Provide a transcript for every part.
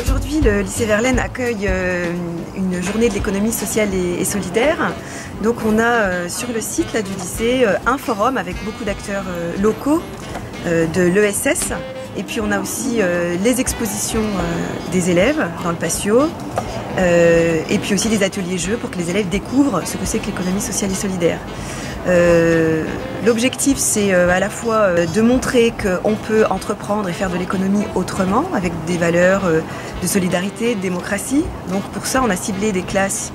Aujourd'hui, le lycée Verlaine accueille une journée de l'économie sociale et solidaire. Donc on a sur le site là, du lycée un forum avec beaucoup d'acteurs locaux de l'ESS. Et puis on a aussi les expositions des élèves dans le patio. Et puis aussi des ateliers jeux pour que les élèves découvrent ce que c'est que l'économie sociale et solidaire. L'objectif, c'est à la fois de montrer qu'on peut entreprendre et faire de l'économie autrement, avec des valeurs de solidarité, de démocratie. Donc pour ça, on a ciblé des classes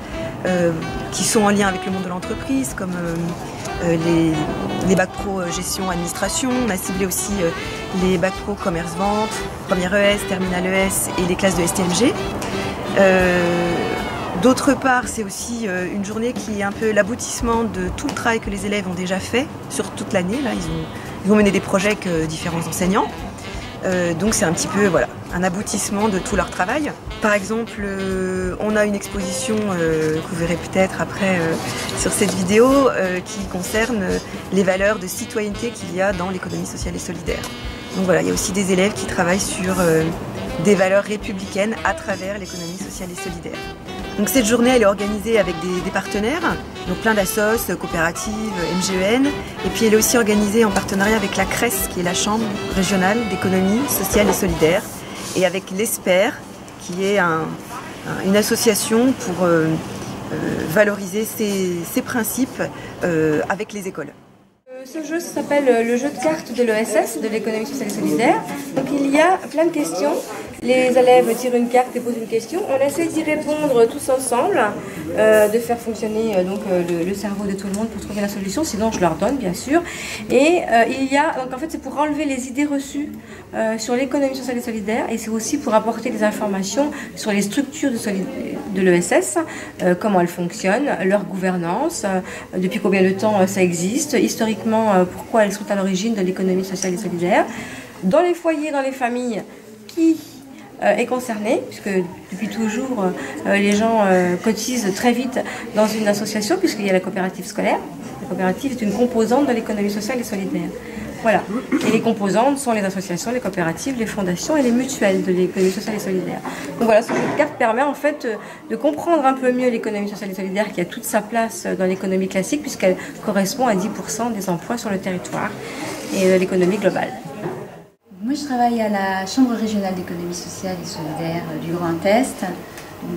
qui sont en lien avec le monde de l'entreprise, comme les bacs pro gestion administration. On a ciblé aussi les bacs pro commerce vente, première ES, terminale ES et les classes de STMG. D'autre part, c'est aussi une journée qui est un peu l'aboutissement de tout le travail que les élèves ont déjà fait sur toute l'année. Là, ils ont mené des projets avec différents enseignants. Donc c'est un petit peu voilà, un aboutissement de tout leur travail. Par exemple, on a une exposition que vous verrez peut-être après sur cette vidéo qui concerne les valeurs de citoyenneté qu'il y a dans l'économie sociale et solidaire. Donc voilà, il y a aussi des élèves qui travaillent sur des valeurs républicaines à travers l'économie sociale et solidaire. Donc cette journée, elle est organisée avec des partenaires, donc plein d'assos, coopératives, MGEN, et puis elle est aussi organisée en partenariat avec la CRES, qui est la Chambre régionale d'économie sociale et solidaire, et avec l'ESPER, qui est une association pour valoriser ces principes avec les écoles. Ce jeu s'appelle le jeu de cartes de l'ESS, de l'économie sociale et solidaire. Donc il y a plein de questions. Les élèves tirent une carte et posent une question. On essaie d'y répondre tous ensemble, de faire fonctionner le cerveau de tout le monde pour trouver la solution. Sinon, je leur donne, bien sûr. Et donc en fait, c'est pour enlever les idées reçues sur l'économie sociale et solidaire. Et c'est aussi pour apporter des informations sur les structures de l'ESS, comment elles fonctionnent, leur gouvernance, depuis combien de temps ça existe, historiquement, pourquoi elles sont à l'origine de l'économie sociale et solidaire. Dans les foyers, dans les familles, qui est concerné, puisque depuis toujours les gens cotisent très vite dans une association, puisqu'il y a la coopérative scolaire. La coopérative est une composante de l'économie sociale et solidaire. Voilà. Et les composantes sont les associations, les coopératives, les fondations et les mutuelles de l'économie sociale et solidaire. Donc voilà, ce jeu de cartes permet en fait de comprendre un peu mieux l'économie sociale et solidaire qui a toute sa place dans l'économie classique, puisqu'elle correspond à 10% des emplois sur le territoire et de l'économie globale. Moi, je travaille à la Chambre régionale d'économie sociale et solidaire du Grand Est.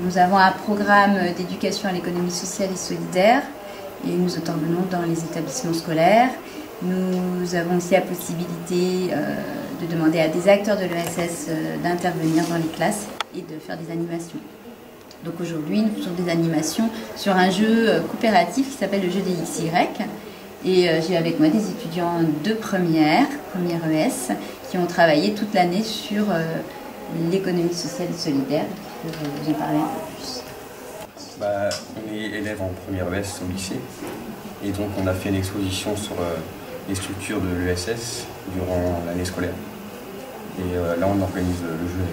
Nous avons un programme d'éducation à l'économie sociale et solidaire et nous intervenons dans les établissements scolaires. Nous avons aussi la possibilité de demander à des acteurs de l'ESS d'intervenir dans les classes et de faire des animations. Donc aujourd'hui, nous faisons des animations sur un jeu coopératif qui s'appelle le jeu des XY. Et j'ai avec moi des étudiants de première ES, qui ont travaillé toute l'année sur l'économie sociale et solidaire. Je vais vous en parler un peu plus. On est élèves en première ES au lycée, et donc on a fait une exposition sur les structures de l'ESS durant l'année scolaire. Et là on organise le jeu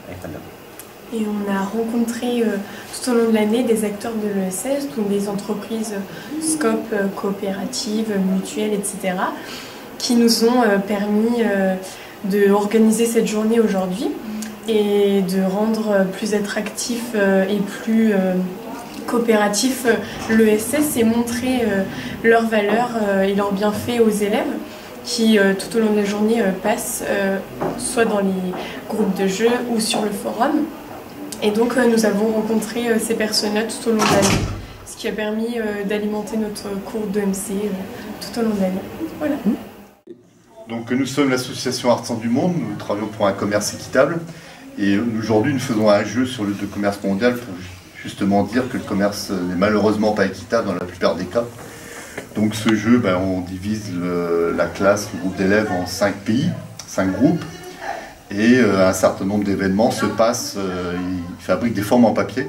avec Tanda. Et on a rencontré tout au long de l'année des acteurs de l'ESS, donc des entreprises Scope, coopératives, mutuelles, etc., qui nous ont permis d'organiser cette journée aujourd'hui et de rendre plus attractif et plus coopératif l'ESS et montrer leurs valeurs et leurs bienfaits aux élèves qui, tout au long de la journée, passent soit dans les groupes de jeux ou sur le forum. Et donc nous avons rencontré ces personnes-là tout au long de l'année, ce qui a permis d'alimenter notre cours d'EMC tout au long de l'année. Voilà. Donc nous sommes l'association Artisans du Monde, nous travaillons pour un commerce équitable et aujourd'hui nous faisons un jeu sur le commerce mondial pour justement dire que le commerce n'est malheureusement pas équitable dans la plupart des cas. Donc ce jeu, on divise la classe, le groupe d'élèves en 5 pays, 5 groupes. Et un certain nombre d'événements se passent, ils fabriquent des formes en papier,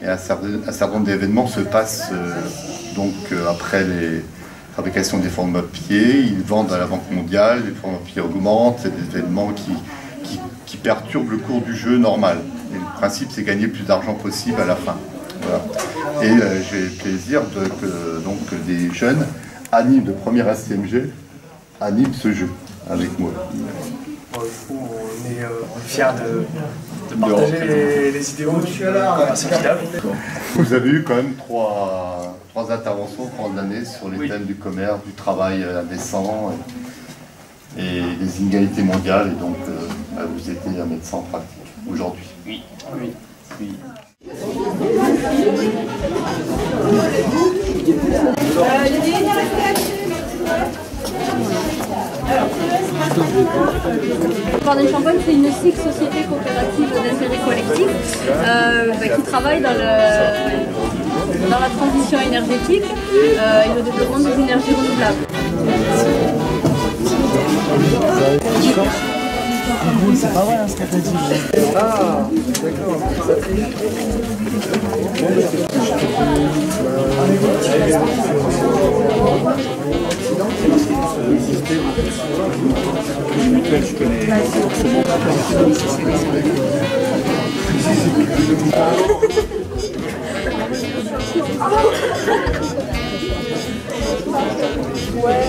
et un certain nombre d'événements se passent après les fabrications des formes en papier, ils vendent à la Banque mondiale, les formes en papier augmentent, c'est des événements qui perturbent le cours du jeu normal. Et le principe, c'est gagner le plus d'argent possible à la fin. Voilà. Et j'ai le plaisir que des jeunes animent de première STMG, animent ce jeu avec moi. on est fiers de partager les idéaux du commerce équitable. Vous avez eu quand même trois interventions au cours de l'année sur les thèmes du commerce, du travail indécent et des inégalités mondiales, et donc vous étiez un médecin en pratique aujourd'hui. Oui. Jardin de Champagne, c'est une SIC, société coopérative d'intérêt collectif, qui travaille dans la transition énergétique et le développement des énergies renouvelables. C'est pas vrai ce qu'elle t'a dit. Ah, d'accord. Je connais. Ouais.